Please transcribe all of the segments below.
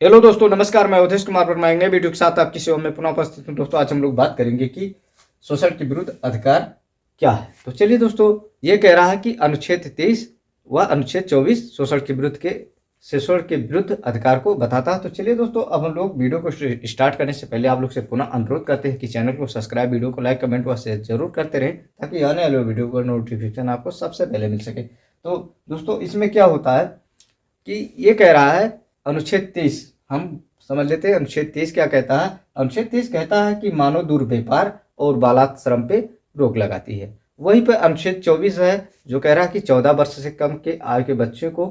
Hello दोस्तों, नमस्कार। मैं अवधेश कुमार वर्मा एक नए वीडियो के साथ आपकी सेवा में पुनः उपस्थित हूं। दोस्तों, आज हम लोग बात करेंगे कि शोषण के विरुद्ध अधिकार क्या है। तो चलिए दोस्तों, ये कह रहा है कि अनुच्छेद 23 व अनुच्छेद 24 शोषण के विरुद्ध अधिकार को बताता है। तो चलिए दोस्तों, अब हम लोग वीडियो को स्टार्ट करने से पहले आप लोग से पुनः अनुरोध करते हैं कि चैनल को सब्सक्राइब, वीडियो को लाइक, कमेंट व शेयर जरूर करते रहें, ताकि आने वाले वीडियो का नोटिफिकेशन आपको सबसे पहले मिल सके। तो दोस्तों, इसमें क्या होता है कि ये कह रहा है अनुच्छेद 23, हम समझ लेते हैं अनुच्छेद 23 क्या कहता है। अनुच्छेद 23 कहता है कि मानव दुर्व्यवहार और बालात श्रम पे रोक लगाती है। वहीं पर अनुच्छेद 24 है जो कह रहा है कि 14 वर्ष से कम के आयु के बच्चे को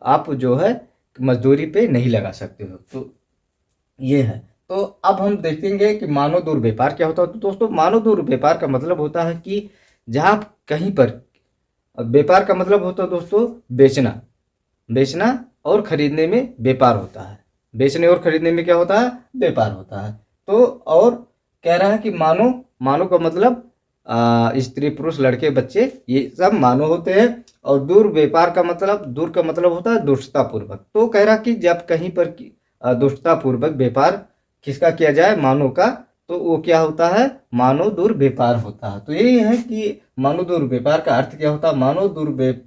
आप जो है मजदूरी पे नहीं लगा सकते हो। तो ये है। तो अब हम देखेंगे कि मानव दुर्व्यवहार क्या होता है। तो दोस्तों, मानव दुर्व्यवहार का मतलब होता है कि जहाँ कहीं पर व्यापार का मतलब होता है दोस्तों बेचना, बेचना और खरीदने में व्यापार होता है। बेचने और खरीदने में क्या होता है? व्यापार होता है। तो और कह रहा है कि मानो, मानो का मतलब स्त्री पुरुष लड़के बच्चे ये सब मानो होते हैं। और दुर्व्यापार का मतलब, दूर का मतलब होता है दुष्टता पूर्वक। तो कह रहा कि जब कहीं पर दुष्टता पूर्वक व्यापार किसका किया जाए? मानव का। तो वो क्या होता है? मानव दुर्व्यापार होता है। तो यही है कि मानव दुर्व्यापार का अर्थ क्या होता है?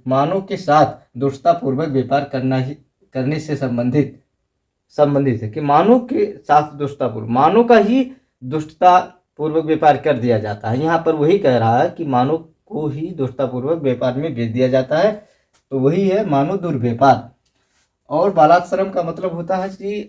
मानव के साथ दुष्टता पूर्वक व्यापार करने से संबंधित है कि मानव के साथ दुष्टता पूर्वक, मानव का ही दुष्टता पूर्वक व्यापार कर दिया जाता है। यहाँ पर वही कह रहा है कि मानव को ही दुष्टता पूर्वक व्यापार में भेज दिया जाता है। तो वही है मानव दुर्व्यापार। और बालाश्रम का मतलब होता है कि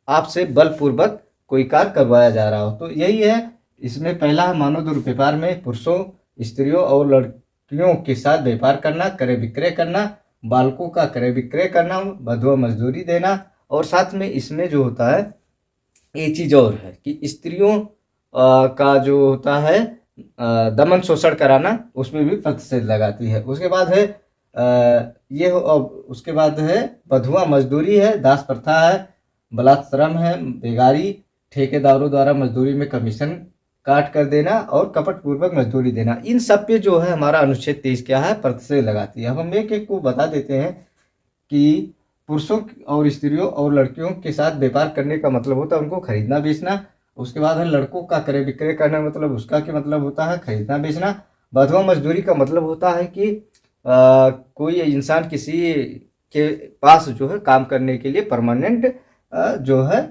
आपसे बलपूर्वक कोई कार्य करवाया जा रहा हो। तो यही है। इसमें पहला है मानव दुर्व्यवहार में पुरुषों, स्त्रियों और लड़कियों के साथ व्यापार करना, क्रय विक्रय करना, बालकों का क्रय विक्रय करना, बधुआ मजदूरी देना। और साथ में इसमें जो होता है ये चीज़ और है कि स्त्रियों का जो होता है दमन शोषण कराना, उसमें भी प्रतिषेध लगाती है। उसके बाद है उसके बाद है बधुआ मजदूरी है, दास प्रथा है, बलात्श्रम है, बेगारी, ठेकेदारों द्वारा मजदूरी में कमीशन काट कर देना और कपट पूर्वक मजदूरी देना। इन सब पे जो है हमारा अनुच्छेद 23 क्या है? प्रतिषेध लगाती है। अब हम एक एक को बता देते हैं कि पुरुषों और स्त्रियों और लड़कियों के साथ व्यापार करने का मतलब होता है उनको खरीदना बेचना। उसके बाद है लड़कों का क्रय विक्रय करना, मतलब उसका क्या मतलब होता है? खरीदना बेचना। बधुआ मजदूरी का मतलब होता है कि कोई इंसान किसी के पास जो है काम करने के लिए परमानेंट जो है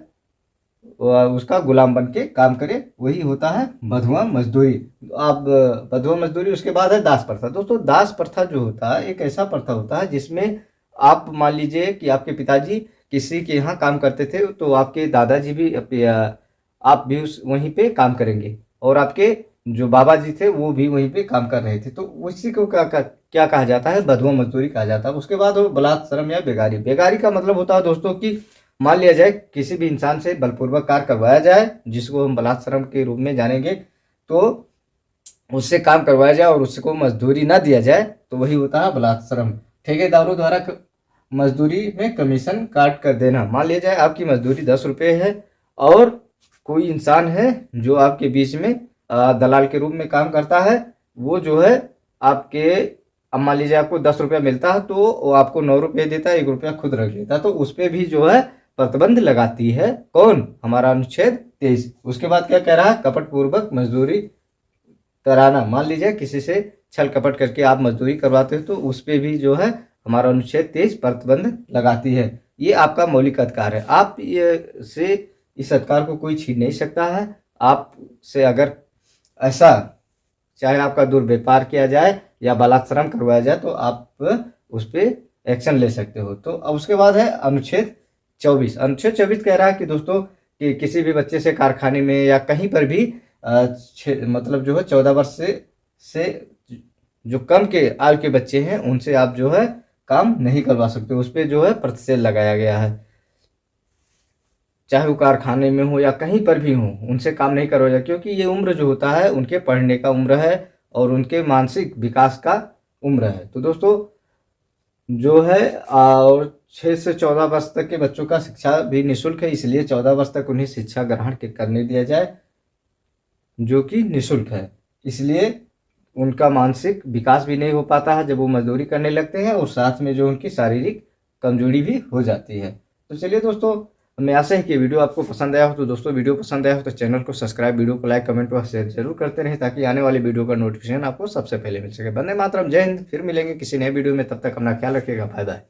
उसका गुलाम बन के काम करे, वही होता है बधुआ मजदूरी। आप बधुआ मजदूरी। उसके बाद है दास प्रथा। दोस्तों, दास प्रथा जो होता है एक ऐसा प्रथा होता है जिसमें आप मान लीजिए कि आपके पिताजी किसी के यहाँ काम करते थे, तो आपके दादाजी भी आप भी उस वहीं पे काम करेंगे, और आपके जो बाबा जी थे वो भी वहीं पे काम कर रहे थे। तो उसी को क्या कहा जाता है? बधुआ मजदूरी कहा जाता है। उसके बाद हो बलात्श्रम या बेगारी। बेगारी का मतलब होता है दोस्तों कि मान लिया जाए किसी भी इंसान से बलपूर्वक कार्य करवाया जाए, जिसको हम बलात्श्रम के रूप में जानेंगे, तो उससे काम करवाया जाए और उसको मजदूरी ना दिया जाए, तो वही होता है बलात्श्रम। ठेकेदारों द्वारा मजदूरी में कमीशन काट कर देना। मान लिया जाए आपकी मजदूरी 10 रुपये है और कोई इंसान है जो आपके बीच में दलाल के रूप में काम करता है। वो जो है आपके, अब मान लीजिए आपको 10 रुपया मिलता है, तो वो आपको 9 रुपये देता है, 1 रुपया खुद रख लेता है। तो उस पर भी जो है प्रतिबंध लगाती है कौन? हमारा अनुच्छेद 23। उसके बाद क्या कह रहा है? कपट पूर्वक मजदूरी कराना। मान लीजिए किसी से छल कपट करके आप मजदूरी करवाते हो, तो उस पर भी जो है हमारा अनुच्छेद 23 प्रतिबंध लगाती है। ये आपका मौलिक अधिकार है। आप ये से इस अधिकार को कोई छीन नहीं सकता है। आपसे अगर ऐसा, चाहे आपका दुर्व्यवहार किया जाए या बलात्श्रम करवाया जाए, तो आप उस पर एक्शन ले सकते हो। तो अब उसके बाद है अनुच्छेद 24। अनुच्छेद 24 कह रहा है कि दोस्तों कि किसी भी बच्चे से कारखाने में या कहीं पर भी मतलब जो है 14 वर्ष से जो कम के आयु के बच्चे हैं उनसे आप जो है काम नहीं करवा सकते। उस पर जो है प्रतिषेध लगाया गया है। चाहे वो कारखाने में हो या कहीं पर भी हो, उनसे काम नहीं करवाया जाए, क्योंकि ये उम्र जो होता है उनके पढ़ने का उम्र है और उनके मानसिक विकास का उम्र है। तो दोस्तों जो है और 6 से 14 वर्ष तक के बच्चों का शिक्षा भी निःशुल्क है, इसलिए 14 वर्ष तक उन्हें शिक्षा ग्रहण करने दिया जाए, जो कि निःशुल्क है। इसलिए उनका मानसिक विकास भी नहीं हो पाता है जब वो मजदूरी करने लगते हैं, और साथ में जो उनकी शारीरिक कमजोरी भी हो जाती है। तो चलिए दोस्तों, हमें आशा है कि वीडियो आपको पसंद आया हो। तो दोस्तों वीडियो पसंद आया हो तो चैनल को सब्सक्राइब, वीडियो को लाइक, कमेंट व शेयर जरूर करते रहें, ताकि आने वाली वीडियो का नोटिफिकेशन आपको सबसे पहले मिल सके। वंदे मातरम, जय हिंद। फिर मिलेंगे किसी नए वीडियो में, तब तक अपना ख्याल रखिएगा। Bye bye.